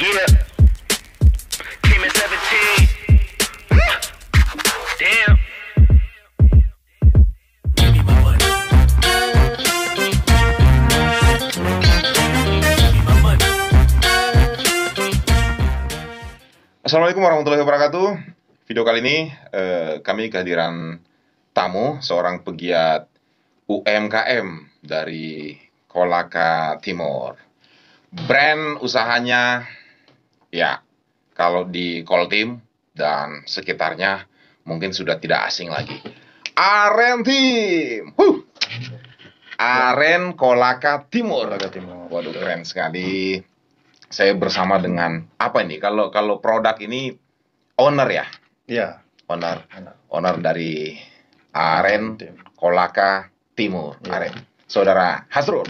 Yeah, came at 17. Damn. Assalamualaikum warahmatullahi wabarakatuh. Video kali ini kami kehadiran tamu, seorang pegiat UMKM dari Kolaka Timur. Brand usahanya, ya, kalau di Koltim dan sekitarnya mungkin sudah tidak asing lagi. Aren Tim, Aren Kolaka Timur. Waduh, keren sekali. Saya bersama dengan apa ini? Kalau produk ini owner ya? Iya. Owner dari Aren Kolaka Timur. Ya. Aren. Saudara Hasrul.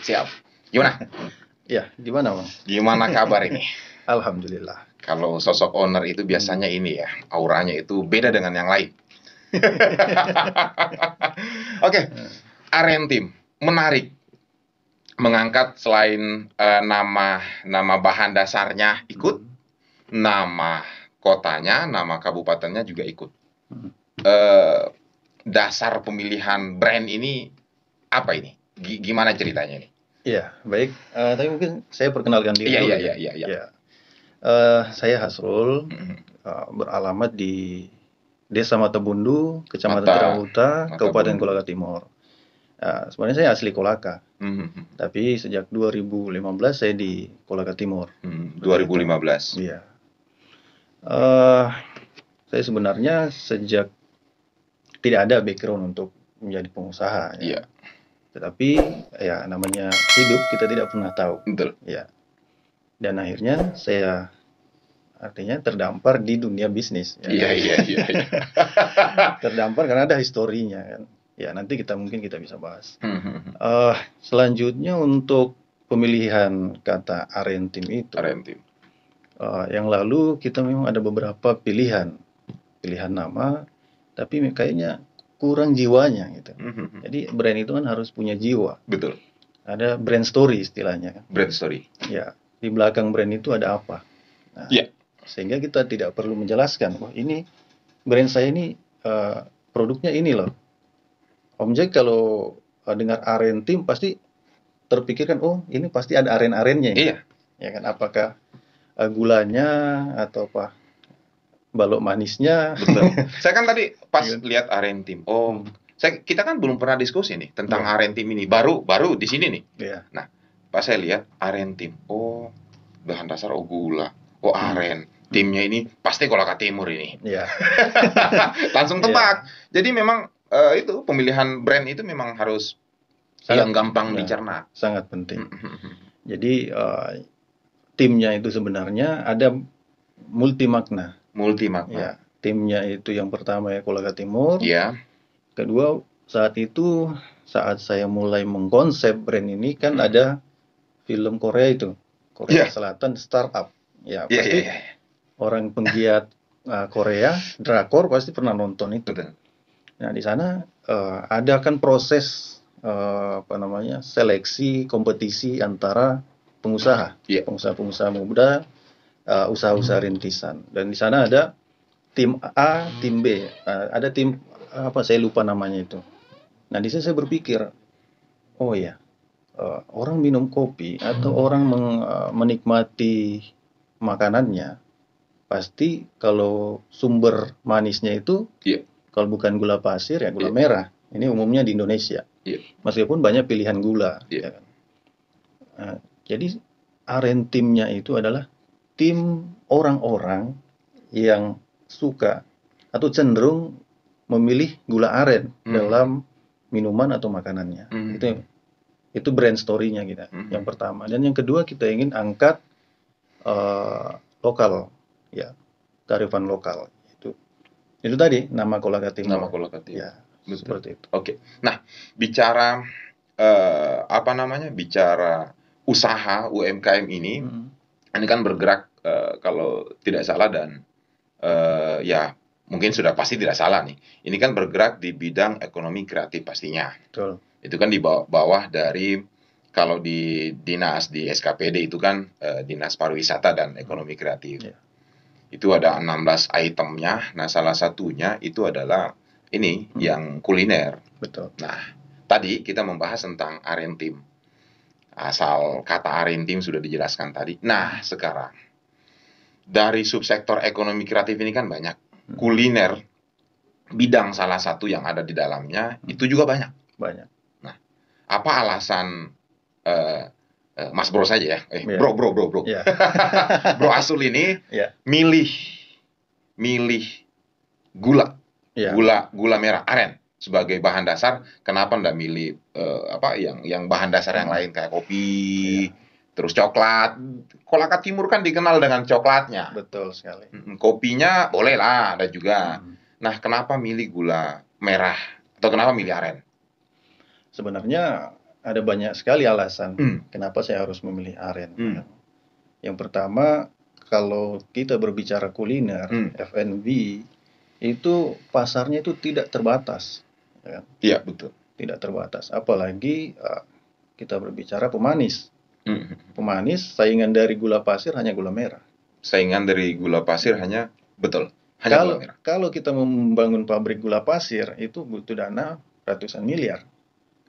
Siap. Gimana? Ya, gimana, Bang? Gimana kabar ini? Alhamdulillah. Kalau sosok owner itu biasanya ini ya, auranya itu beda dengan yang lain. Oke, Aren Tim, menarik. Mengangkat selain nama bahan dasarnya ikut, nama kotanya, nama kabupatennya juga ikut. Dasar pemilihan brand ini apa ini? Gimana ceritanya ini? Iya, baik. Tapi mungkin saya perkenalkan diri dulu. Iya. Ya. Saya Hasrul, beralamat di Desa Matabundu, Kecamatan Terahuta, Kabupaten Kolaka Timur. Sebenarnya saya asli Kolaka, tapi sejak 2015 saya di Kolaka Timur. 2015. Iya. Saya sebenarnya sejak tidak ada background untuk menjadi pengusaha. Iya. Tetapi ya namanya hidup kita tidak pernah tahu. Betul. Ya. Dan akhirnya saya artinya terdampar di dunia bisnis. Ya. Iya. Terdampar karena ada historinya kan. Ya nanti mungkin kita bisa bahas. Selanjutnya untuk pemilihan kata Aren Tim itu. Aren Tim. Yang lalu kita memang ada beberapa pilihan nama, tapi kayaknya kurang jiwanya gitu. Jadi brand itu kan harus punya jiwa. Betul. Ada brand story istilahnya. Brand story. Ya, di belakang brand itu ada apa? Nah, Ya. Sehingga kita tidak perlu menjelaskan, wah ini brand saya ini produknya ini loh. Om Jack kalau dengar Aren Tim pasti terpikirkan, oh ini pasti ada aren-arennya. Iya. Ya kan? Apakah gulanya atau apa balok manisnya? Betul. Saya kan tadi pas lihat Aren Tim. Oh, kita kan belum pernah diskusi nih tentang Aren Tim ini. Baru di sini nih. Iya. Nah, pas saya lihat Aren Tim. Oh, bahan dasar gula. Oh, aren. Timnya ini pasti Kolaka Timur ini. Iya. Langsung tebak. Jadi memang itu pemilihan brand itu memang harus yang gampang dicerna. Sangat penting. Jadi timnya itu sebenarnya ada multi makna. Ya, timnya itu yang pertama ya Kolaka Timur. Ya. Kedua, saat saya mulai mengkonsep brand ini kan ada film Korea itu, Korea Selatan Startup. Ya, pasti orang penggiat Korea, drakor pasti pernah nonton itu. Betul. Nah, di sana ada kan proses seleksi kompetisi antara pengusaha, pengusaha-pengusaha muda, usaha-usaha rintisan. Dan di sana ada tim A, tim B, ada tim saya lupa namanya itu. Nah, di sini saya berpikir, oh ya, orang minum kopi atau orang menikmati makanannya, pasti kalau sumber manisnya itu, kalau bukan gula pasir ya gula merah. Ini umumnya di Indonesia. Meskipun banyak pilihan gula. Ya kan? Jadi Aren Timnya itu adalah tim orang-orang yang suka atau cenderung memilih gula aren dalam minuman atau makanannya. Itu brand story-nya kita. Yang pertama. Dan yang kedua kita ingin angkat lokal, ya, kearifan lokal. Itu tadi nama Kolaka Timur. Nama Kolaka Timur. Ya, seperti itu. Oke. Nah, bicara bicara usaha UMKM ini kan bergerak kalau tidak salah dan ya mungkin sudah pasti tidak salah nih. Ini kan bergerak di bidang ekonomi kreatif pastinya. Betul. Itu kan di bawah dari kalau di dinas di SKPD itu kan Dinas Pariwisata dan Ekonomi Kreatif. Ya. Itu ada 16 itemnya. Nah, salah satunya itu adalah ini yang kuliner. Betul. Nah, tadi kita membahas tentang Arentim. Asal kata Arentim sudah dijelaskan tadi. Nah, sekarang dari subsektor ekonomi kreatif ini kan banyak. Kuliner bidang salah satu yang ada di dalamnya itu juga banyak. Banyak. Nah, apa alasan Mas Bro saja ya? Iya. Bro. Ya. Bro Asul ini Ya. milih gula Ya. gula merah aren sebagai bahan dasar. Kenapa nggak milih yang bahan dasar yang lain kayak kopi, terus coklat? Kolaka Timur kan dikenal dengan coklatnya. Betul sekali. Kopinya boleh lah, ada juga. Nah, kenapa milih gula merah atau kenapa milih aren? Sebenarnya ada banyak sekali alasan kenapa saya harus memilih aren. Yang pertama, kalau kita berbicara kuliner, F&B, itu pasarnya itu tidak terbatas. Iya, betul. Tidak terbatas. Apalagi kita berbicara pemanis. Pemanis, saingan dari gula pasir hanya gula merah. Saingan dari gula pasir hanya gula merah. Kalau kita membangun pabrik gula pasir, itu butuh dana ratusan miliar.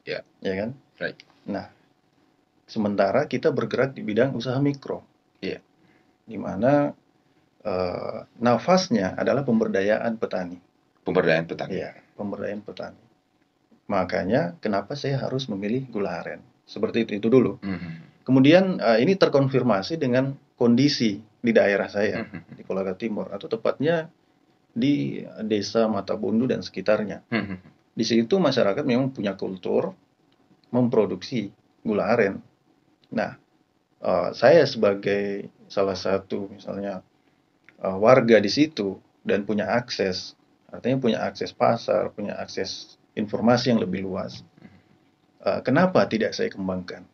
Ya kan? Right. Nah, sementara kita bergerak di bidang usaha mikro. Iya. Di mana nafasnya adalah pemberdayaan petani. Pemberdayaan petani. Iya, pemberdayaan petani. Makanya kenapa saya harus memilih gula aren. Seperti itu dulu. Kemudian ini terkonfirmasi dengan kondisi di daerah saya, di Kolaka Timur, atau tepatnya di desa Matabundu dan sekitarnya. Di situ masyarakat memang punya kultur memproduksi gula aren. Nah, saya sebagai salah satu misalnya warga di situ dan punya akses, artinya punya akses pasar, punya akses informasi yang lebih luas. Kenapa tidak saya kembangkan?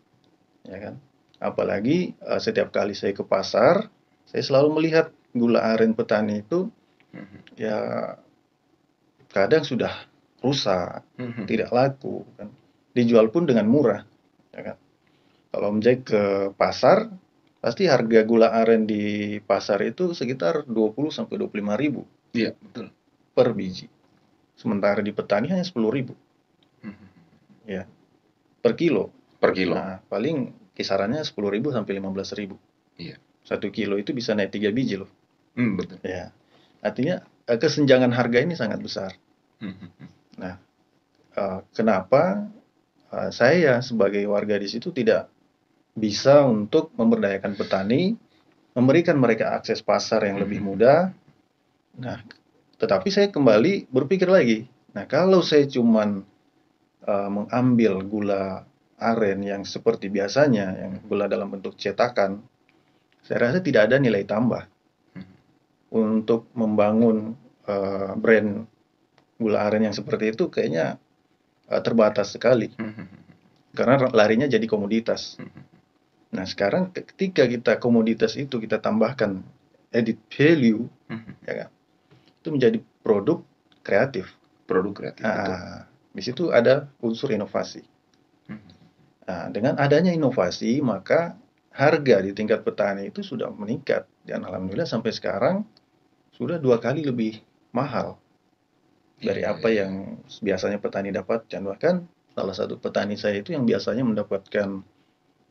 Ya kan? Apalagi setiap kali saya ke pasar, saya selalu melihat gula aren petani itu ya kadang sudah rusak, tidak laku, kan. Dijual pun dengan murah, ya kan. Kalau Om ke pasar, pasti harga gula aren di pasar itu sekitar 20 sampai 25 ribu. Iya, betul. Per biji. Sementara di petani hanya 10 ribu. Ya. Per kilo. Nah, paling kisarannya 10 ribu sampai 15 ribu. Iya. 1 kilo itu bisa naik 3 biji loh. Betul. Ya. Artinya kesenjangan harga ini sangat besar. Nah, kenapa saya sebagai warga di situ tidak bisa untuk memberdayakan petani, memberikan mereka akses pasar yang lebih mudah. Nah, tetapi saya kembali berpikir lagi. Nah, kalau saya cuman mengambil gula aren yang seperti biasanya, yang gula dalam bentuk cetakan, saya rasa tidak ada nilai tambah untuk membangun brand gula aren yang seperti itu. Kayaknya terbatas sekali, karena larinya jadi komoditas. Nah, sekarang ketika kita komoditas itu kita tambahkan added value, ya kan, itu menjadi produk kreatif. Di situ ada unsur inovasi. Nah, dengan adanya inovasi, maka harga di tingkat petani itu sudah meningkat, dan alhamdulillah sampai sekarang sudah 2 kali lebih mahal dari apa yang biasanya petani dapatkan. Bahkan salah satu petani saya itu yang biasanya mendapatkan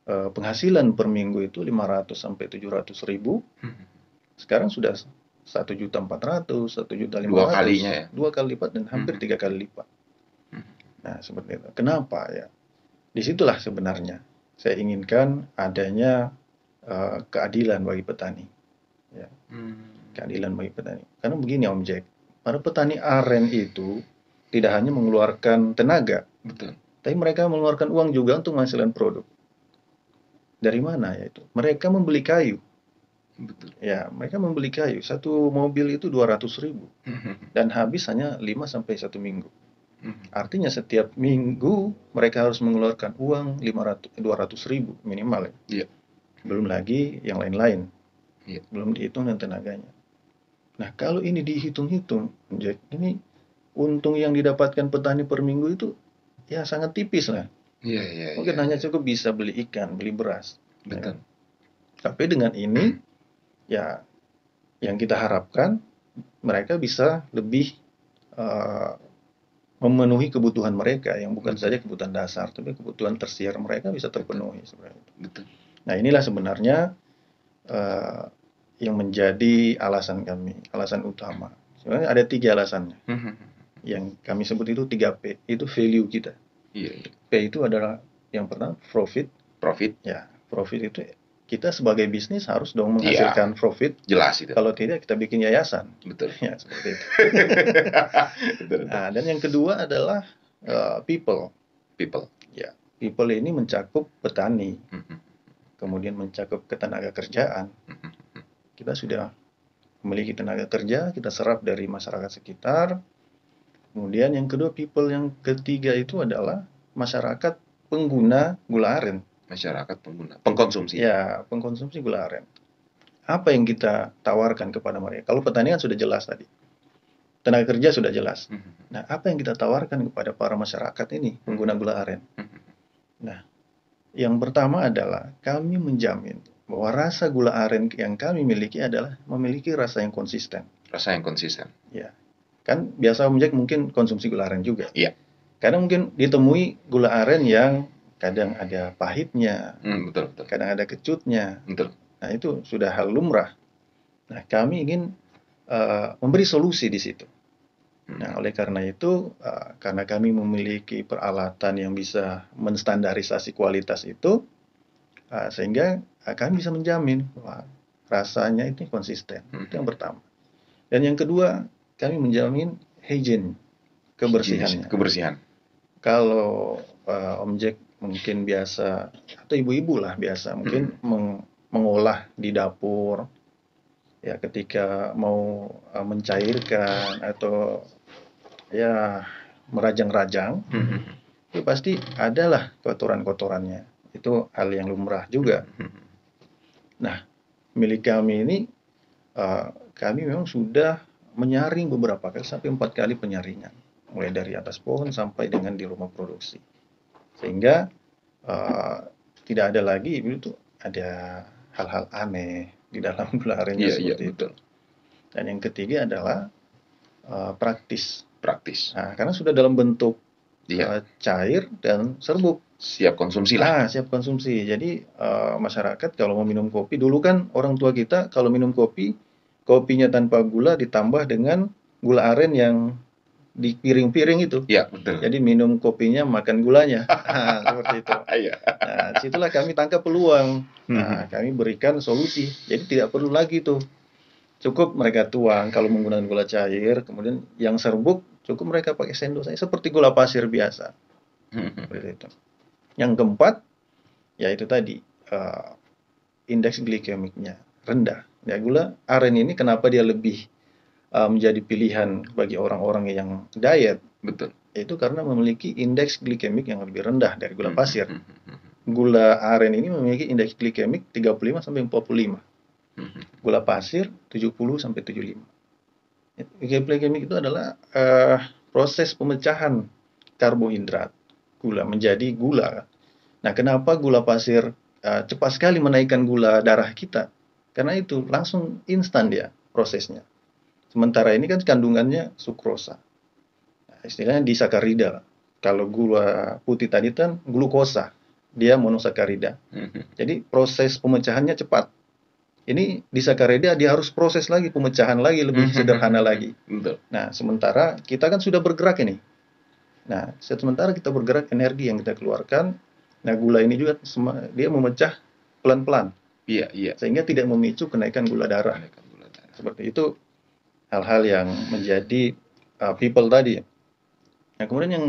penghasilan per minggu itu 500 sampai 700 ribu, sekarang sudah 1.400.000, 1.500.000. 2 kalinya ya? 2 kali lipat dan hampir 3 kali lipat. Nah, seperti itu. Kenapa ya? Disitulah sebenarnya saya inginkan adanya keadilan bagi petani. Ya. Keadilan bagi petani. Karena begini Om Jack, para petani aren itu tidak hanya mengeluarkan tenaga, tapi mereka mengeluarkan uang juga untuk menghasilkan produk. Dari mana ya itu? Mereka membeli kayu. Ya, mereka membeli kayu. Satu mobil itu 200 ribu. Dan habis hanya 5 sampai 1 minggu. Artinya setiap minggu mereka harus mengeluarkan uang 200 ribu minimal. Ya. Belum lagi yang lain-lain. Belum dihitung dan tenaganya. Nah, kalau ini dihitung-hitung, Jack, ini untung yang didapatkan petani per minggu itu ya sangat tipis lah. Iya, iya, Mungkin iya, hanya iya. cukup bisa beli ikan, beli beras. Ya kan? Betul. Tapi dengan ini, ya yang kita harapkan mereka bisa lebih eh, memenuhi kebutuhan mereka yang bukan Betul. saja kebutuhan dasar, tapi kebutuhan tersier mereka bisa Betul. terpenuhi sebenarnya. Betul. Nah, inilah sebenarnya eh, yang menjadi alasan kami, alasan utama. Sebenarnya ada 3 alasannya. Yang kami sebut itu 3P, itu value kita. Iya, iya. P itu adalah yang pertama profit. Profit. Ya, profit itu kita sebagai bisnis harus dong Iya, menghasilkan profit. jelas itu. Kalau tidak kita bikin yayasan. Betul. Ya, seperti itu. Betul, betul. Nah, dan yang kedua adalah people. People. Ya, people ini mencakup petani, kemudian mencakup ketenaga kerjaan. Kita sudah memiliki tenaga kerja, kita serap dari masyarakat sekitar. Kemudian yang kedua people, yang ketiga itu adalah masyarakat pengguna gula aren. Masyarakat pengguna, pengkonsumsi. Ya, pengkonsumsi gula aren. Apa yang kita tawarkan kepada mereka? Kalau petani kan sudah jelas tadi. Tenaga kerja sudah jelas. Nah, apa yang kita tawarkan kepada para masyarakat ini, pengguna gula aren? Nah, yang pertama adalah kami menjamin bahwa rasa gula aren yang kami miliki adalah memiliki rasa yang konsisten. Rasa yang konsisten. Ya, kan biasa Om Jack mungkin konsumsi gula aren juga. Iya. Kadang mungkin ditemui gula aren yang kadang ada pahitnya, Betul, betul. kadang ada kecutnya. Betul. Nah, itu sudah hal lumrah. Nah, kami ingin memberi solusi di situ. Nah, oleh karena itu, karena kami memiliki peralatan yang bisa menstandarisasi kualitas itu, sehingga kami bisa menjamin bahwa rasanya itu konsisten. Itu yang pertama. Dan yang kedua, kami menjamin hygiene, kebersihannya. Kebersihan. Kalau Om Jack mungkin biasa, atau ibu-ibu lah biasa, mungkin mengolah di dapur, ya ketika mau mencairkan atau ya merajang-rajang, itu pasti adalah kotoran-kotorannya. Itu hal yang lumrah juga. Nah, milik kami ini, kami memang sudah menyaring beberapa kali, sampai 4 kali penyaringan. Mulai dari atas pohon sampai dengan di rumah produksi. Sehingga tidak ada lagi, itu ada hal-hal aneh di dalam gula arennya seperti itu. Dan yang ketiga adalah praktis. Nah, karena sudah dalam bentuk cair dan serbuk. Siap konsumsi lah. Siap konsumsi. Jadi masyarakat kalau mau minum kopi, dulu kan orang tua kita kalau minum kopi, kopinya tanpa gula ditambah dengan gula aren yang di piring-piring itu. Iya, betul. Jadi minum kopinya makan gulanya. Seperti itu. Nah, disitulah kami tangkap peluang. Nah, kami berikan solusi. Jadi tidak perlu lagi tuh. Cukup mereka tuang kalau menggunakan gula cair, kemudian yang serbuk cukup mereka pakai sendok saja seperti gula pasir biasa. Seperti itu. Yang keempat, yaitu tadi indeks glikemiknya rendah. Ya, gula aren ini kenapa dia lebih menjadi pilihan bagi orang-orang yang diet? Betul. Itu karena memiliki indeks glikemik yang lebih rendah dari gula pasir. Gula aren ini memiliki indeks glikemik 35 sampai 45. Gula pasir 70 sampai 75. Glikemik itu adalah proses pemecahan karbohidrat gula menjadi gula. Nah, kenapa gula pasir cepat sekali menaikkan gula darah kita? Karena itu langsung instan dia prosesnya. Sementara ini kan kandungannya sukrosa. Nah, istilahnya disakarida. Kalau gula putih tadi kan glukosa, dia monosakarida. Jadi proses pemecahannya cepat. Ini disakarida dia harus proses lagi, pemecahan lagi lebih sederhana lagi. Nah, sementara kita kan sudah bergerak ini. Nah, sementara kita bergerak, energi yang kita keluarkan, nah gula ini juga dia memecah pelan-pelan. Iya. Sehingga tidak memicu kenaikan gula darah. Seperti itu hal-hal yang menjadi people tadi. Nah, kemudian yang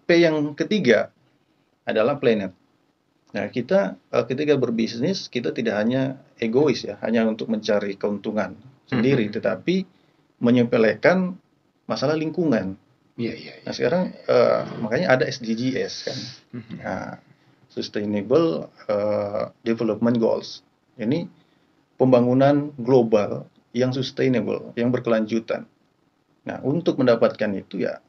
P yang ketiga adalah planet. Nah, kita ketika berbisnis, kita tidak hanya egois ya, hanya untuk mencari keuntungan sendiri, tetapi menyepelekan masalah lingkungan. Iya. Nah, sekarang makanya ada SDGs kan, Sustainable Development Goals. Ini pembangunan global yang sustainable, yang berkelanjutan. Nah, untuk mendapatkan itu ya,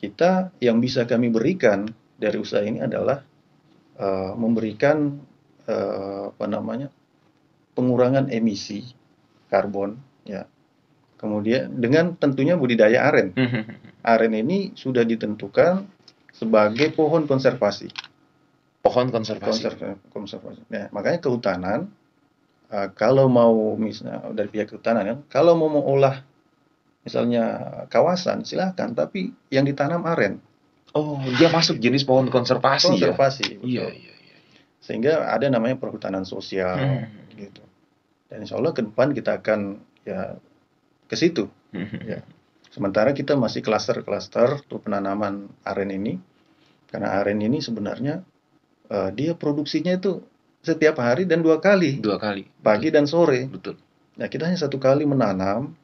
kita yang bisa kami berikan dari usaha ini adalah memberikan pengurangan emisi karbon, ya. Kemudian dengan tentunya budidaya aren. Aren ini sudah ditentukan sebagai pohon konservasi. Pohon konservasi. Konservasi. Nah, makanya kehutanan, kalau mau misalnya dari pihak kehutanan kan, kalau mau olah misalnya kawasan silahkan, tapi yang ditanam aren. Oh, dia masuk jenis pohon konservasi. Konservasi, ya? Iya. Sehingga ada namanya perhutanan sosial, gitu. Dan insya Allah ke depan kita akan ya ke situ. Ya. Sementara kita masih klaster-klaster untuk penanaman aren ini, karena aren ini sebenarnya dia produksinya itu setiap hari dan 2 kali. 2 kali. Pagi dan sore. Betul. Nah, kita hanya 1 kali menanam,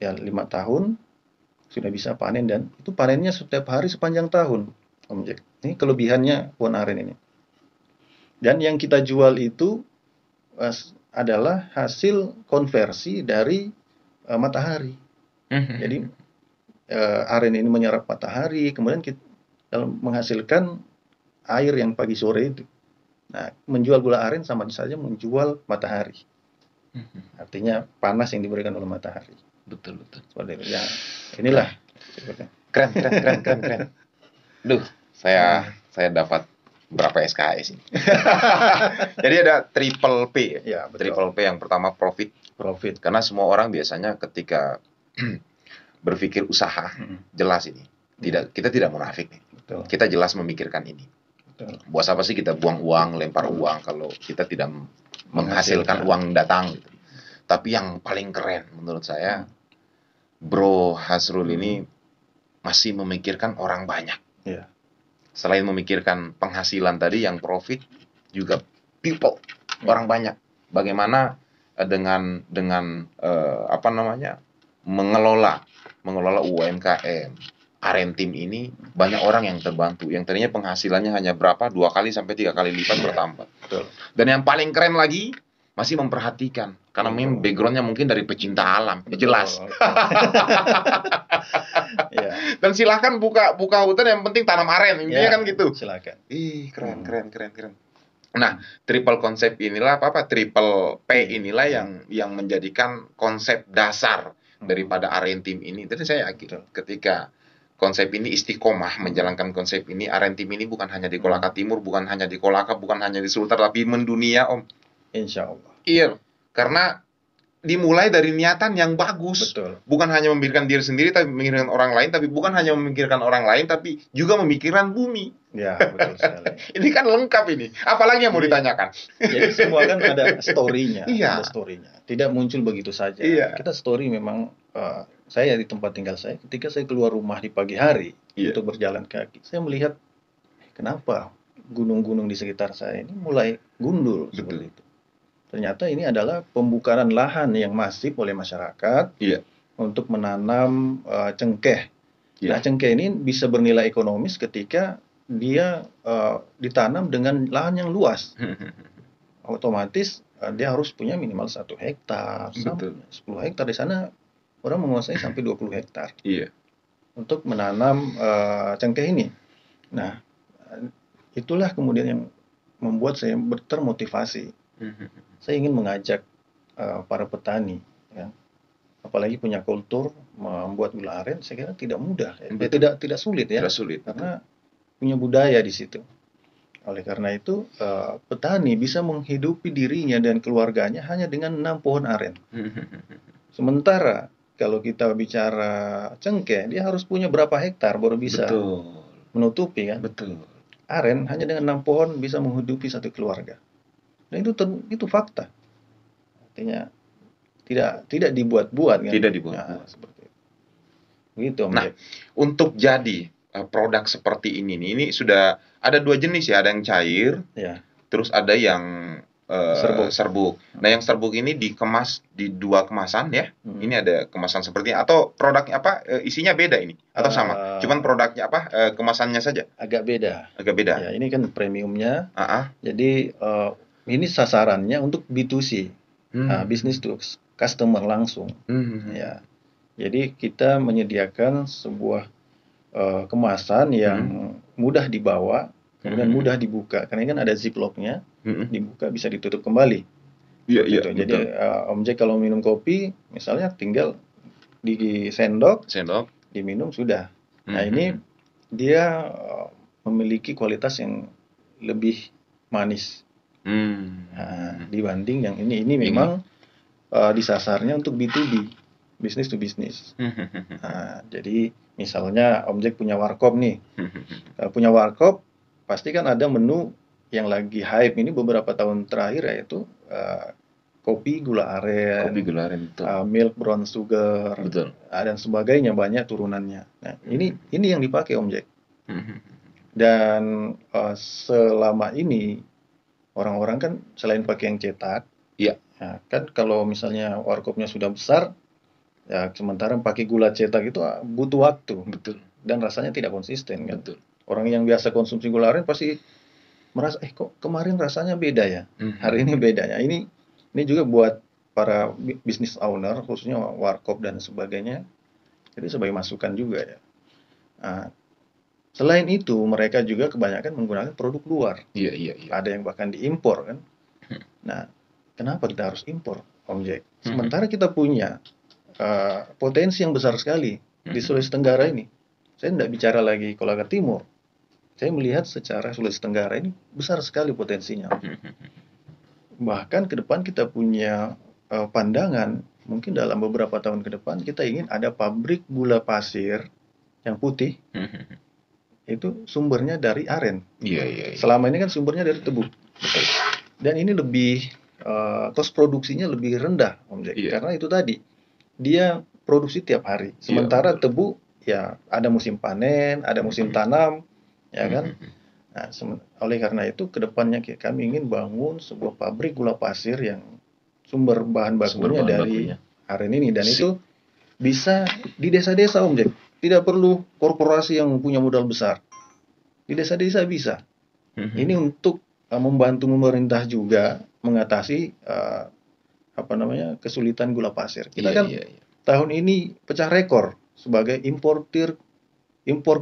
ya 5 tahun sudah bisa panen, dan itu panennya setiap hari sepanjang tahun, Om Jack. Ini kelebihannya pohon aren ini. Dan yang kita jual itu adalah hasil konversi dari matahari. Jadi aren ini menyerap matahari, kemudian kita menghasilkan air yang pagi sore itu. Nah, menjual gula aren sama saja menjual matahari. Artinya panas yang diberikan oleh matahari. Betul. Seperti itu. Ya, inilah. Keren. Duh, saya dapat berapa SKS ini. Jadi ada triple P. Ya, betul. Triple P yang pertama profit. Karena semua orang biasanya ketika berpikir usaha, jelas ini. Kita tidak munafik nih. Betul. Kita jelas memikirkan ini. Betul. Buat apa sih kita buang uang, lempar uang kalau kita tidak menghasilkan uang datang gitu. Tapi yang paling keren menurut saya, Bro Hasrul ini masih memikirkan orang banyak. Ya. Selain memikirkan penghasilan tadi yang profit, juga people, orang banyak. Bagaimana dengan mengelola UMKM Arentim ini, banyak orang yang terbantu. Yang tadinya penghasilannya hanya berapa, 2 kali sampai 3 kali lipat bertambah. Betul. Dan yang paling keren lagi, masih memperhatikan. Karena memang backgroundnya mungkin dari pecinta alam, ya jelas. Ya. Dan silahkan buka hutan, yang penting tanam aren, intinya kan gitu. Silakan. Keren. Nah, triple konsep inilah triple P inilah yang menjadikan konsep dasar daripada Arentim ini. Jadi saya yakin ketika konsep ini istiqomah menjalankan konsep ini, Arentim ini bukan hanya di Kolaka Timur, bukan hanya di Kolaka, bukan hanya di Sultra, tapi mendunia, Om. Insya Allah. Iya, karena dimulai dari niatan yang bagus. Betul. Bukan hanya memikirkan diri sendiri, tapi memikirkan orang lain, tapi bukan hanya memikirkan orang lain, tapi juga memikirkan bumi. Ya, betul sekali. Ini kan lengkap ini. Apalagi yang mau ditanyakan? Jadi semua kan ada story-nya. Iya. Ada story-nya. Tidak muncul begitu saja. Iya. Kita story memang, saya di tempat tinggal saya, ketika saya keluar rumah di pagi hari untuk berjalan kaki, saya melihat kenapa gunung-gunung di sekitar saya ini mulai gundul. Betul. Seperti itu. Ternyata ini adalah pembukaan lahan yang masif oleh masyarakat untuk menanam cengkeh. Nah, cengkeh ini bisa bernilai ekonomis ketika dia ditanam dengan lahan yang luas. Otomatis dia harus punya minimal 1 hektar, sampai 10 hektar. Di sana orang menguasai sampai 20 hektar untuk menanam cengkeh ini. Nah, itulah kemudian yang membuat saya termotivasi. Saya ingin mengajak para petani, ya, apalagi punya kultur membuat gula aren, saya kira tidak mudah, tidak sulit ya, karena punya budaya di situ. Oleh karena itu, petani bisa menghidupi dirinya dan keluarganya hanya dengan 6 pohon aren. Sementara kalau kita bicara cengkeh, dia harus punya berapa hektar baru bisa menutupi kan? Betul. Aren hanya dengan 6 pohon bisa menghidupi 1 keluarga. Dan itu fakta. Artinya tidak dibuat-buat kan? Tidak dibuat-buat. Seperti itu. Begitu, Om. Nah, untuk jadi produk seperti ini sudah ada 2 jenis ya, ada yang cair, terus ada yang serbuk. Nah, yang serbuk ini dikemas di 2 kemasan ya. Ini ada kemasan seperti ini, atau produknya isinya beda ini atau sama? Cuman produknya kemasannya saja. Agak beda. Ya, ini kan premiumnya. Jadi ini sasarannya untuk B2C, business to customer langsung. Ya, jadi kita menyediakan sebuah kemasan yang mudah dibawa, kemudian mudah dibuka karena ini kan ada ziplocknya, Mm-mm. dibuka bisa ditutup kembali. Iya, iya, Gitu. Jadi betul. Om Jack kalau minum kopi, misalnya tinggal di sendok, Sendok. diminum sudah. Nah ini Mhm. dia memiliki kualitas yang lebih manis dibanding yang ini. Ini memang disasarnya untuk B2B, business to business. Jadi misalnya Om Jack punya warkop nih, punya warkop pasti kan ada menu yang lagi hype ini beberapa tahun terakhir, yaitu kopi gula aren, Kopi gula aren, betul. milk brown sugar, Betul. dan sebagainya, banyak turunannya. Nah, ini yang dipakai Om Jack. Mhm. Dan selama ini orang-orang kan selain pakai yang cetak, Iya. ya, kan kalau misalnya warkopnya sudah besar, ya sementara pakai gula cetak itu butuh waktu Betul. dan rasanya tidak konsisten kan. Betul. Orang yang biasa konsumsi gula aren pasti merasa kok kemarin rasanya beda ya, Mhm. hari ini bedanya. Ini juga buat para business owner, khususnya warkop dan sebagainya, jadi sebagai masukan juga ya. Nah, selain itu mereka juga kebanyakan menggunakan produk luar. Iya, iya, iya. Ada yang bahkan diimpor kan. Nah, kenapa kita harus impor, Om Jack? Sementara kita punya potensi yang besar sekali di Sulawesi Tenggara ini. Saya tidak bicara lagi Kolaka Timur. Saya melihat secara Sulawesi Tenggara ini besar sekali potensinya. Bahkan ke depan kita punya pandangan, mungkin dalam beberapa tahun ke depan kita ingin ada pabrik gula pasir yang putih, itu sumbernya dari aren. Iya, iya, iya. Selama ini kan sumbernya dari tebu. Dan ini lebih kos produksinya lebih rendah, Om Jack. Iya. Karena itu tadi dia produksi tiap hari. Sementara betul. tebu ya ada musim panen, ada musim tanam, ya kan. Nah, oleh karena itu kedepannya kami ingin bangun sebuah pabrik gula pasir yang sumber bahan bakunya dari aren ini, dan itu bisa di desa-desa, Om Jack. Tidak perlu korporasi yang punya modal besar. Di desa-desa bisa. Ini untuk membantu pemerintah juga mengatasi kesulitan gula pasir. Kita kan tahun ini pecah rekor sebagai impor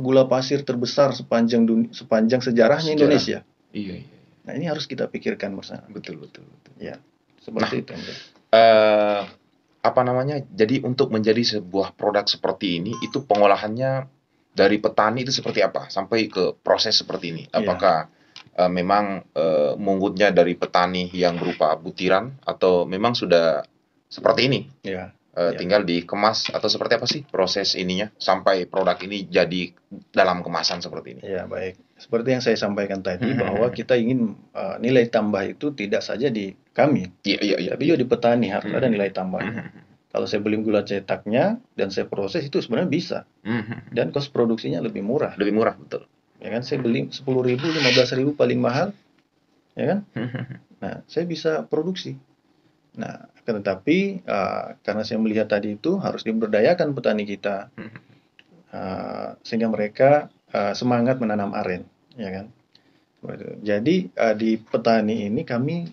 gula pasir terbesar sepanjang sejarahnya Indonesia. Iya, iya. Nah, ini harus kita pikirkan bersama. Betul, betul, betul. Ya, seperti itu. Jadi untuk menjadi sebuah produk seperti ini, itu pengolahannya dari petani itu seperti apa sampai ke proses seperti ini? Apakah memang mungutnya dari petani yang berupa butiran atau memang sudah seperti ini? Ya. Tinggal dikemas atau seperti apa sih proses ininya sampai produk ini jadi dalam kemasan seperti ini? Ya, baik. Seperti yang saya sampaikan tadi, bahwa kita ingin nilai tambah itu tidak saja di kami, tapi juga di petani harus ada nilai tambahnya. Kalau saya beli gula cetaknya dan saya proses, itu sebenarnya bisa. Dan kos produksinya lebih murah. Lebih murah, betul. Ya kan, saya beli 10.000, 15.000 paling mahal, ya kan? Nah, saya bisa produksi. Nah, tetapi karena saya melihat tadi itu harus diberdayakan petani kita, sehingga mereka semangat menanam aren, ya kan? Jadi di petani ini kami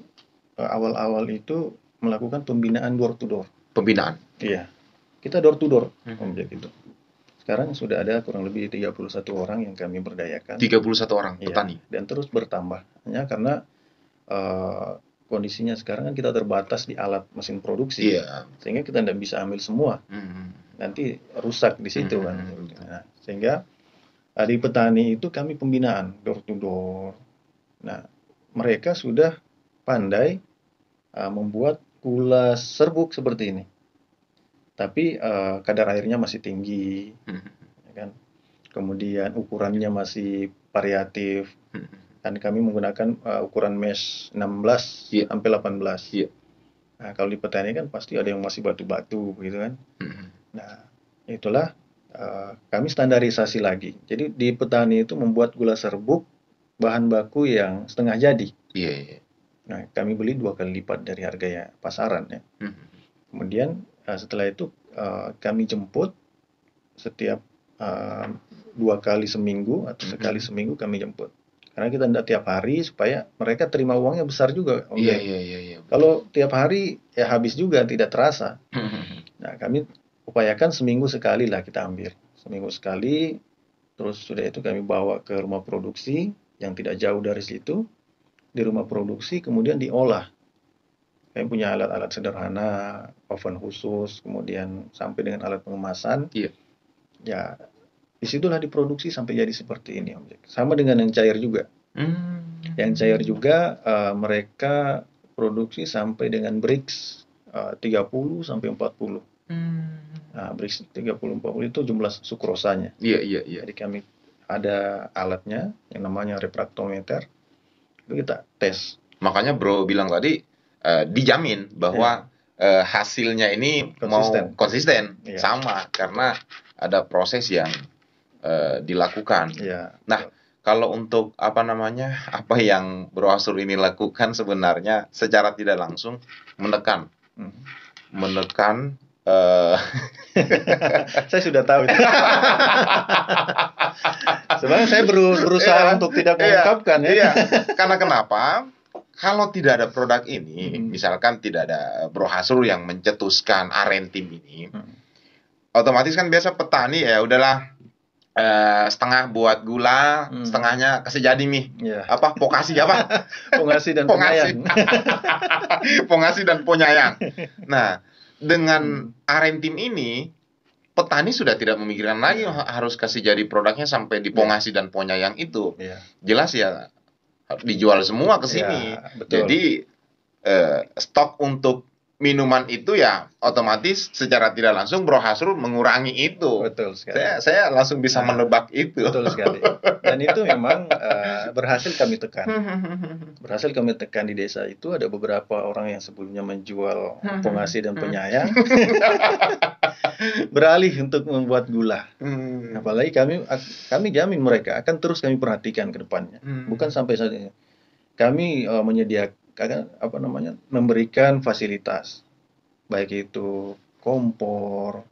awal-awal itu melakukan pembinaan door to door. Pembinaan? Iya, kita door to door, Om Jack itu. Sekarang sudah ada kurang lebih 31 orang yang kami berdayakan. 31 orang petani? Iya, dan terus bertambah. Hanya karena kondisinya sekarang kan kita terbatas di alat mesin produksi, sehingga kita tidak bisa ambil semua. Nanti rusak di situ kan. Nah, sehingga di petani itu kami pembinaan door to door. Nah, mereka sudah pandai membuat gula serbuk seperti ini. Tapi kadar airnya masih tinggi, ya kan? Kemudian ukurannya masih variatif. Dan kami menggunakan ukuran mesh 16 sampai 18. Nah, kalau di petani kan pasti ada yang masih batu-batu gitu kan. Nah, itulah kami standarisasi lagi. Jadi di petani itu membuat gula serbuk bahan baku yang setengah jadi. Nah, kami beli 2 kali lipat dari harga pasaran ya. Kemudian setelah itu kami jemput setiap 2 kali seminggu atau sekali seminggu kami jemput. Karena kita tidak tiap hari, supaya mereka terima uangnya besar juga. Kalau tiap hari ya habis juga, tidak terasa. Nah, kami upayakan seminggu sekali lah kita ambil. Seminggu sekali, terus sudah itu kami bawa ke rumah produksi yang tidak jauh dari situ, di rumah produksi, kemudian diolah. Kami punya alat-alat sederhana, oven khusus, kemudian sampai dengan alat pengemasan. Iya. Ya, disitulah diproduksi sampai jadi seperti ini, Om Jack. Sama dengan yang cair juga. Yang cair juga mereka produksi sampai dengan brix 30 sampai 40. Nah, brix 30-40 itu jumlah sukrosanya. Iya. Jadi kami ada alatnya yang namanya refraktometer. Itu kita tes. Makanya Bro bilang tadi dijamin bahwa hasilnya ini Konsisten. mau konsisten, Iya. sama karena ada proses yang dilakukan. Ya. Nah, kalau untuk apa yang Bro Asrul ini lakukan sebenarnya secara tidak langsung menekan Saya sudah tahu itu. Sebenarnya saya berusaha untuk tidak mengungkapkan ya. Iya. Karena kenapa? Kalau tidak ada produk ini, misalkan tidak ada Bro Asrul yang mencetuskan Arentim ini, otomatis kan biasa petani ya udahlah setengah buat gula, setengahnya kasih jadi mie. Yeah. Pokasi apa? Pongasi dan penyayang. Pongasi dan penyayang. Nah, dengan Arentim ini, petani sudah tidak memikirkan lagi harus kasih jadi produknya sampai di pongasi dan penyayang itu. Yeah. Jelas ya dijual semua ke sini. Jadi stok untuk minuman itu ya otomatis secara tidak langsung Bro Asrul mengurangi itu. Betul sekali. Saya langsung bisa menebak itu. Betul sekali. Dan itu memang berhasil kami tekan. Berhasil kami tekan di desa itu ada beberapa orang yang sebelumnya menjual pongasi dan penyayang beralih untuk membuat gula. Apalagi kami jamin mereka akan terus kami perhatikan ke depannya. Bukan sampai saat ini. Kami menyediakan memberikan fasilitas, baik itu kompor,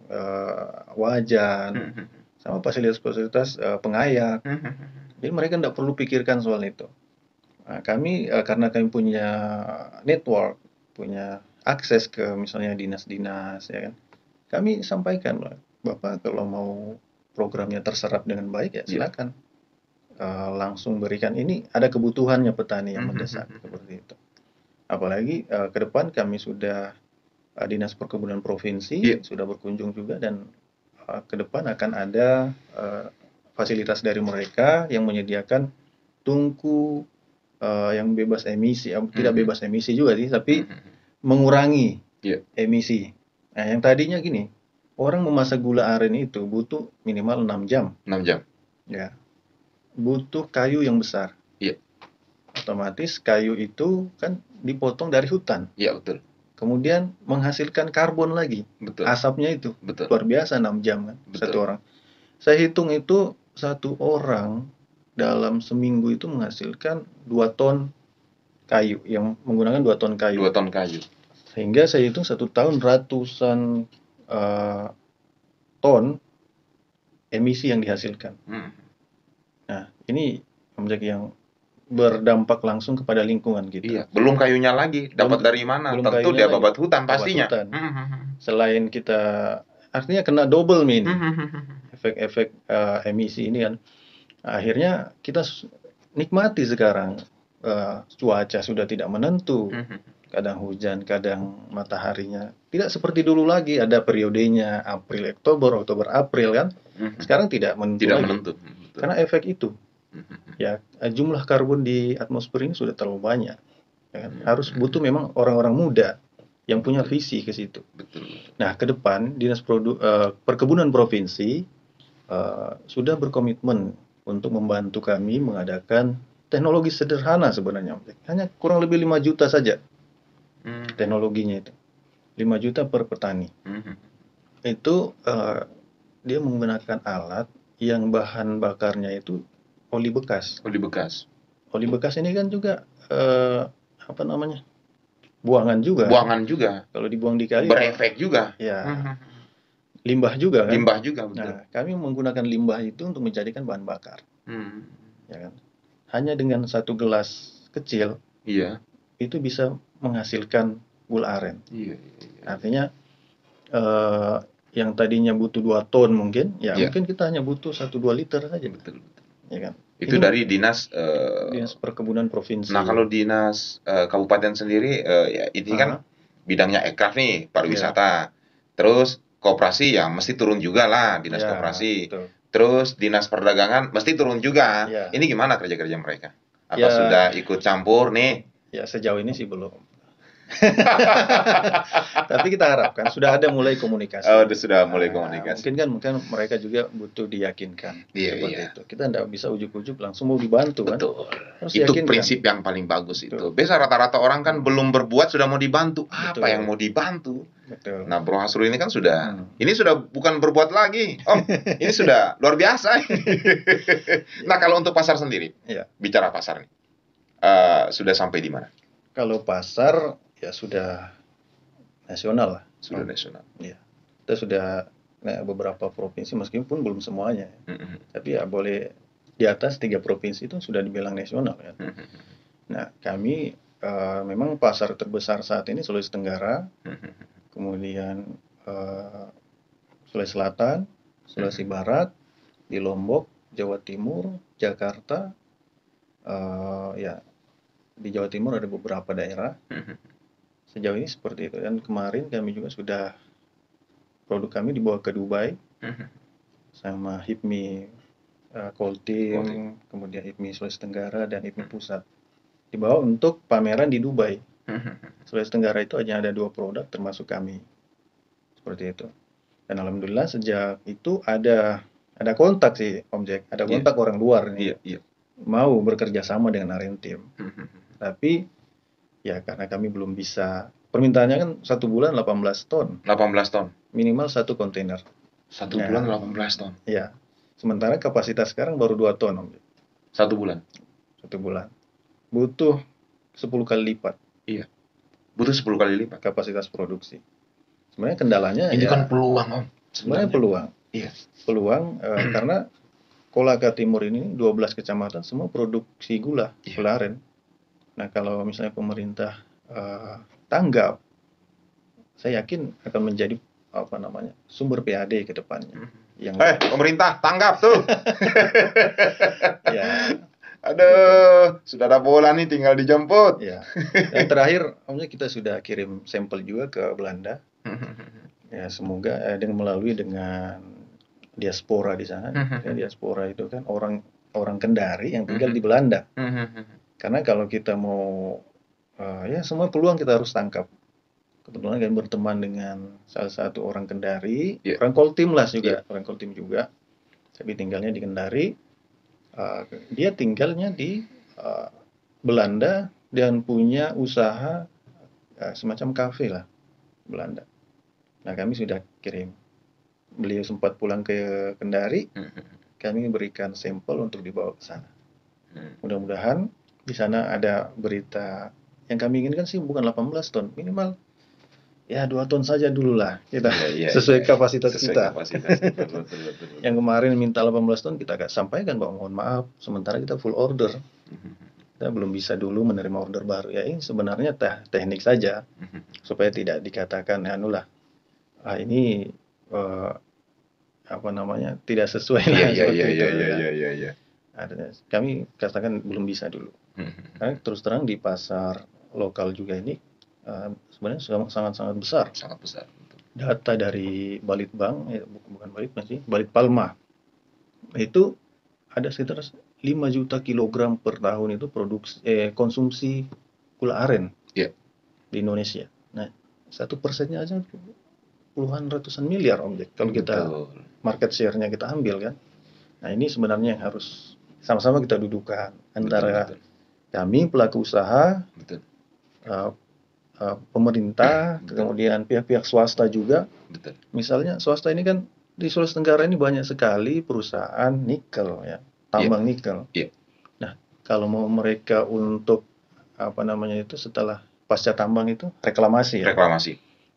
wajan, sama fasilitas-fasilitas pengayak. Jadi mereka tidak perlu pikirkan soal itu. Nah, kami karena kami punya network, punya akses ke misalnya dinas-dinas, ya kan, kami sampaikan, Bapak kalau mau programnya terserap dengan baik ya silakan. Langsung berikan, ini ada kebutuhannya petani yang mendesak seperti itu. Apalagi ke depan kami sudah Dinas Perkebunan Provinsi sudah berkunjung juga, dan ke depan akan ada fasilitas dari mereka yang menyediakan tungku yang bebas emisi, tidak bebas emisi juga sih, tapi mengurangi emisi. Nah, yang tadinya gini, orang memasak gula aren itu butuh minimal 6 jam. 6 jam. Ya. Butuh kayu yang besar. Iya. Otomatis kayu itu kan dipotong dari hutan. Iya, betul. Kemudian menghasilkan karbon lagi. Betul. Asapnya itu. Betul. Luar biasa 6 jam kan. Betul. Satu orang. Saya hitung itu satu orang dalam seminggu itu menghasilkan 2 ton kayu, yang menggunakan 2 ton kayu. 2 ton kayu. Sehingga saya hitung 1 tahun ratusan ton emisi yang dihasilkan. Nah, ini objek yang berdampak langsung kepada lingkungan kita. Iya, belum kayunya lagi, dapat dari mana? Tentu dia babat hutan pastinya. Selain kita, artinya kena double min, efek-efek emisi ini kan. Akhirnya kita nikmati sekarang, cuaca sudah tidak menentu, kadang hujan, kadang mataharinya tidak seperti dulu lagi, ada periodenya April, Oktober, April kan. Sekarang tidak menentu lagi. Karena efek itu. Ya, jumlah karbon di atmosfer ini sudah terlalu banyak. Ya kan? Harus butuh memang orang-orang muda yang punya visi ke situ. Nah, ke depan Dinas Perkebunan Provinsi sudah berkomitmen untuk membantu kami mengadakan teknologi sederhana sebenarnya. Hanya kurang lebih 5 juta saja teknologinya itu. 5 juta per petani. Itu dia menggunakan alat yang bahan bakarnya itu oli bekas. Oli bekas ini kan juga buangan juga. Kalau dibuang di kali berefek juga. Ya. Limbah juga kan. Betul. Nah, kami menggunakan limbah itu untuk menjadikan bahan bakar. Ya kan. Hanya dengan 1 gelas kecil. Iya. Itu bisa menghasilkan gula aren. Iya. Artinya yang tadinya butuh 2 ton mungkin, mungkin kita hanya butuh 1-2 liter saja. Betul. Ya kan? Itu Ini dari dinas. Dinas Perkebunan Provinsi. Nah, kalau dinas kabupaten sendiri, ya ini kan bidangnya ekraf nih, pariwisata. Terus koperasi ya mesti turun juga lah, dinas Ya, koperasi. betul. Terus dinas perdagangan mesti turun juga. Ya. Ini gimana kerja-kerja mereka? Apa Ya. sudah ikut campur nih? Ya, sejauh ini sih belum. Tapi kita harapkan sudah ada mulai komunikasi. Oh, sudah mulai komunikasi. Mungkin mereka juga butuh diyakinkan. Iya, seperti iya. itu. Kita tidak bisa ujuk-ujuk langsung mau dibantu kan. Betul. Harus Itu yakinkan. prinsip yang paling bagus itu. Betul. Biasa rata-rata orang kan belum berbuat sudah mau dibantu. Betul. Apa yang mau dibantu? Betul. Nah, Bro Hasrul ini kan sudah, ini sudah bukan berbuat lagi, Om. Ini sudah luar biasa. Nah, kalau untuk pasar sendiri, Iya. bicara pasar nih, sudah sampai di mana? Kalau pasar ya sudah nasional lah. Sudah nasional. Iya. Kita sudah beberapa provinsi meskipun belum semuanya. Tapi ya boleh di atas 3 provinsi itu sudah dibilang nasional ya. Nah, kami memang pasar terbesar saat ini Sulawesi Tenggara, kemudian Sulawesi Selatan, Sulawesi Barat, di Lombok, Jawa Timur, Jakarta, ya di Jawa Timur ada beberapa daerah. Sejauh ini seperti itu. Dan kemarin kami juga sudah produk kami dibawa ke Dubai sama HIPMI Koltim, kemudian HIPMI Sulawesi Tenggara dan HIPMI Pusat. Dibawa untuk pameran di Dubai. Sulawesi Tenggara itu hanya ada 2 produk termasuk kami. Seperti itu. Dan alhamdulillah sejak itu ada kontak sih Om Jack, ada kontak orang luar nih. Mau bekerja sama dengan Arentim. Tapi ya karena kami belum bisa, permintaannya kan 1 bulan 18 ton. 18 ton. Minimal 1 kontainer. 1 bulan 18 ton. Iya. Sementara kapasitas sekarang baru 2 ton Om Jack. 1 bulan. 1 bulan. Butuh 10 kali lipat. Iya. Butuh 10 kali lipat kapasitas produksi. Sebenarnya kendalanya ini ya, kan peluang Om. Sebenarnya peluang. Iya. Peluang karena Kolaka Timur ini 12 kecamatan semua produksi gula aren. Nah, kalau misalnya pemerintah tanggap, saya yakin akan menjadi sumber PAD ke depannya. Pemerintah tanggap tuh. Ya. Aduh, sudah ada bola nih, tinggal dijemput. Ya. Dan terakhir, kita sudah kirim sampel juga ke Belanda. Ya, semoga melalui dengan diaspora di sana. Ya, diaspora itu kan orang Kendari yang tinggal di Belanda. Karena kalau kita mau, ya semua peluang kita harus tangkap. Kebetulan kami berteman dengan salah satu orang Kendari, orang Koltim lah juga, orang Koltim juga. Tapi tinggalnya di Kendari. Dia tinggalnya di Belanda dan punya usaha semacam kafe lah Belanda. Nah, kami sudah kirim. Beliau sempat pulang ke Kendari, kami berikan sampel untuk dibawa ke sana. Mudah-mudahan di sana ada berita yang kami inginkan sih bukan 18 ton, minimal ya 2 ton saja dulu lah kita sesuai kapasitas kita. Betul. Yang kemarin minta 18 ton kita agak sampaikan bahwa mohon maaf sementara kita full order. Kita belum bisa dulu menerima order baru. Ya ini sebenarnya teknik saja supaya tidak dikatakan ini tidak sesuai Iya. Kami katakan belum bisa dulu. Karena terus terang di pasar lokal juga ini sebenarnya sangat-sangat besar. Sangat besar. Betul. Data dari Balitbank, bukan Balitbank sih, Balitpalma, itu ada sekitar 5 juta kilogram per tahun itu konsumsi gula aren di Indonesia. Nah, 1%-nya aja puluhan ratusan miliar Om Jack. Kalau kita market share-nya kita ambil kan. Nah, ini sebenarnya yang harus sama-sama kita dudukan antara kami pelaku usaha, pemerintah, kemudian pihak-pihak swasta juga. Misalnya swasta ini kan di Sulawesi Tenggara ini banyak sekali perusahaan nikel ya, tambang nikel. Nah, kalau mau mereka untuk setelah pasca tambang itu reklamasi.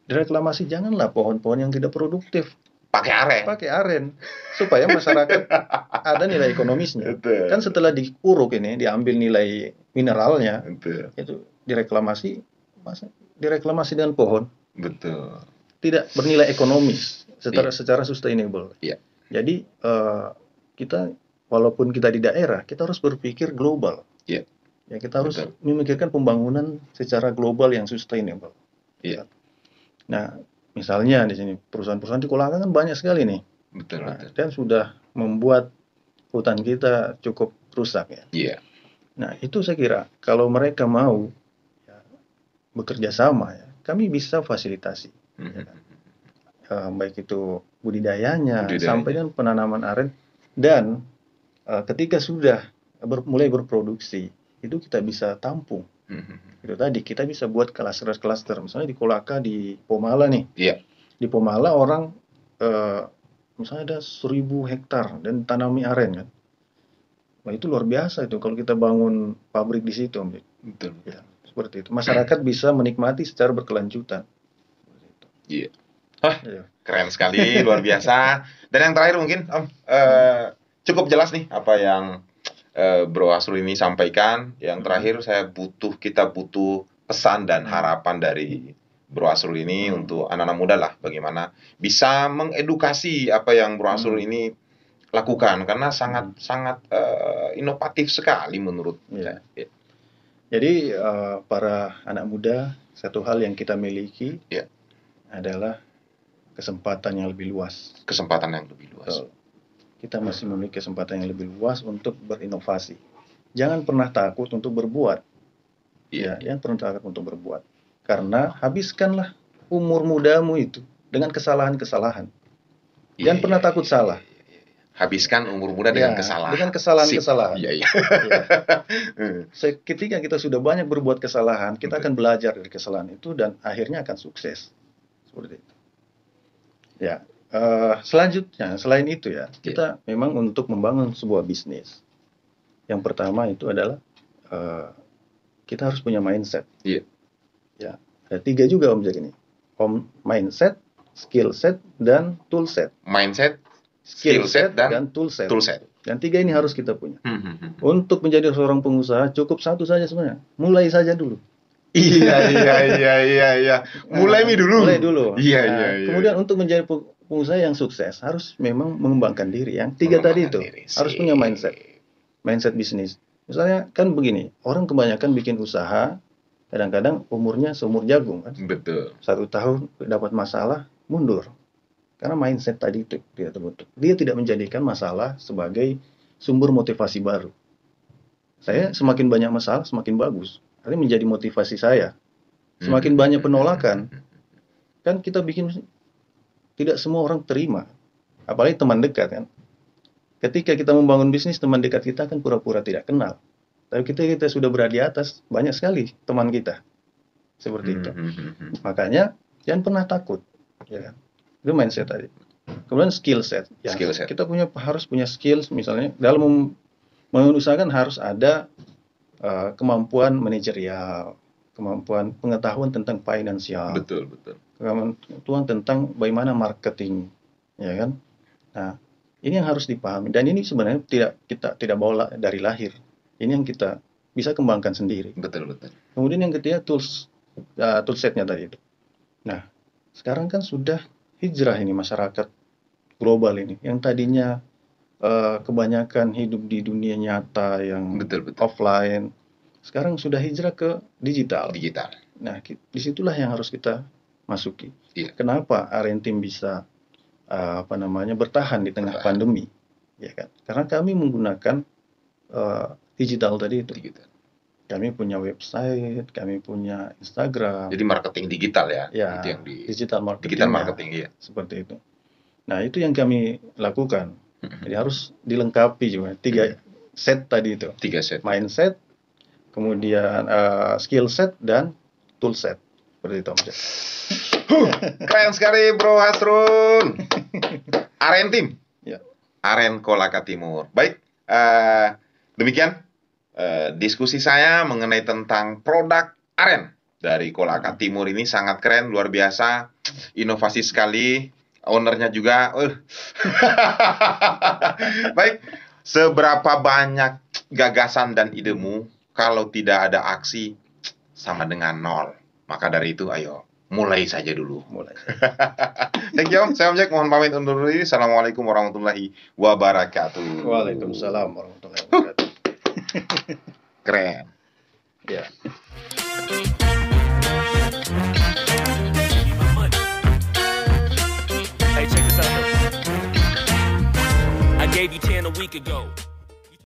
Direklamasi janganlah pohon-pohon yang tidak produktif. Pakai aren supaya masyarakat ada nilai ekonomisnya. Kan setelah diuruk ini diambil nilai mineralnya. Itu direklamasi dengan pohon. Betul. Tidak bernilai ekonomis secara sustainable. Iya. Jadi kita walaupun kita di daerah, kita harus berpikir global. Iya. Ya, kita harus Betul. memikirkan pembangunan secara global yang sustainable. Iya. Nah, misalnya di sini perusahaan-perusahaan di Kolaka kan banyak sekali nih. Betul, Nah, betul. dan sudah membuat hutan kita cukup rusak ya. Iya. Nah, itu saya kira kalau mereka mau ya, bekerja sama ya, kami bisa fasilitasi. Baik itu budidayanya, sampai dengan penanaman aren, dan ketika sudah mulai berproduksi, itu kita bisa tampung. Itu tadi kita bisa buat klaster-klaster, misalnya di Kolaka, di Pomala nih. Iya. Di Pomala orang misalnya ada 1.000 hektar dan tanami aren kan. Nah, itu luar biasa itu kalau kita bangun pabrik di situ, Om. Betul. Ya, seperti itu. Masyarakat bisa menikmati secara berkelanjutan. Iya. Hah, Ya. keren sekali, luar biasa. Dan yang terakhir mungkin, Om, cukup jelas nih apa yang Bro Hasrul ini sampaikan. Yang terakhir kita butuh pesan dan harapan dari Bro Hasrul ini untuk anak-anak muda lah, bagaimana bisa mengedukasi apa yang Bro Hasrul ini lakukan, karena sangat inovatif sekali menurut saya. Jadi para anak muda, satu hal yang kita miliki adalah kesempatan yang lebih luas. Kesempatan yang lebih luas. Kita masih memiliki kesempatan yang lebih luas untuk berinovasi. Jangan pernah takut untuk berbuat. Ya, jangan pernah takut untuk berbuat. Karena habiskanlah umur mudamu itu dengan kesalahan-kesalahan. Jangan pernah takut salah. Habiskan umur muda dengan kesalahan. Dengan kesalahan-kesalahan. Iya. Ketika kita sudah banyak berbuat kesalahan, kita akan belajar dari kesalahan itu dan akhirnya akan sukses. Seperti itu. Ya. Selanjutnya, selain itu ya, kita memang untuk membangun sebuah bisnis. Yang pertama itu adalah kita harus punya mindset. Iya. Ya, ada 3 juga Om Jack ini. Mindset, skill set, dan tool set. Mindset, skill set, dan tool set. Dan 3 ini harus kita punya. Untuk menjadi seorang pengusaha cukup satu saja sebenarnya. Mulai saja dulu. Iya. Mulai dulu. Iya. Kemudian untuk menjadi pengusaha yang sukses harus memang mengembangkan diri. Yang 3 tadi itu harus punya mindset bisnis. Misalnya kan begini, orang kebanyakan bikin usaha, kadang-kadang umurnya seumur jagung kan. Betul. 1 tahun dapat masalah, mundur. Karena mindset tadi itu tidak terbentuk. Dia tidak menjadikan masalah sebagai sumber motivasi baru. Saya semakin banyak masalah, semakin bagus. Artinya menjadi motivasi saya. Semakin banyak penolakan, kan kita bikin, tidak semua orang terima. Apalagi teman dekat kan. Ketika kita membangun bisnis, teman dekat kita kan pura-pura tidak kenal. Tapi kita sudah berada di atas, banyak sekali teman kita. Seperti itu. Makanya, jangan pernah takut. Ya kan? Itu mindset tadi. Kemudian skill set. Ya, kita harus punya skills, misalnya dalam mengusahakan harus ada kemampuan manajerial, kemampuan pengetahuan tentang finansial. Betul. Kemampuan tentang bagaimana marketing, ya kan? Nah, ini yang harus dipahami. Dan ini sebenarnya kita tidak bawa dari lahir. Ini yang kita bisa kembangkan sendiri. Betul. Kemudian yang ketiga tool setnya tadi itu. Nah, sekarang kan sudah hijrah ini masyarakat global ini, yang tadinya kebanyakan hidup di dunia nyata yang offline, sekarang sudah hijrah ke digital. Nah, disitulah yang harus kita masuki. Kenapa Arentim bisa bertahan di tengah pandemi, ya kan? Karena kami menggunakan digital tadi itu. Kami punya website, kami punya Instagram. Jadi marketing digital ya? Itu yang digital marketing. Iya. Seperti itu. Nah, itu yang kami lakukan. Jadi harus dilengkapi juga 3 set tadi itu. 3 set. Mindset, kemudian skill set dan tool set. Seperti itu, Om Jack. Keren sekali Bro Hasrul. Arentim. Ya. Aren Kolaka Timur. Baik, demikian diskusi saya mengenai tentang produk aren dari Kolaka Timur ini. Sangat keren, luar biasa, inovasi sekali. Ownernya juga. Baik, seberapa banyak gagasan dan idemu, kalau tidak ada aksi sama dengan nol. Maka dari itu, ayo mulai saja dulu. Mulai. Thank you Om. Saya Om Jack, mohon pamit undur diri. Assalamualaikum warahmatullahi wabarakatuh. Waalaikumsalam warahmatullahi wabarakatuh. Keren. Ya. Hey, check this out. I gave you 10 a week ago.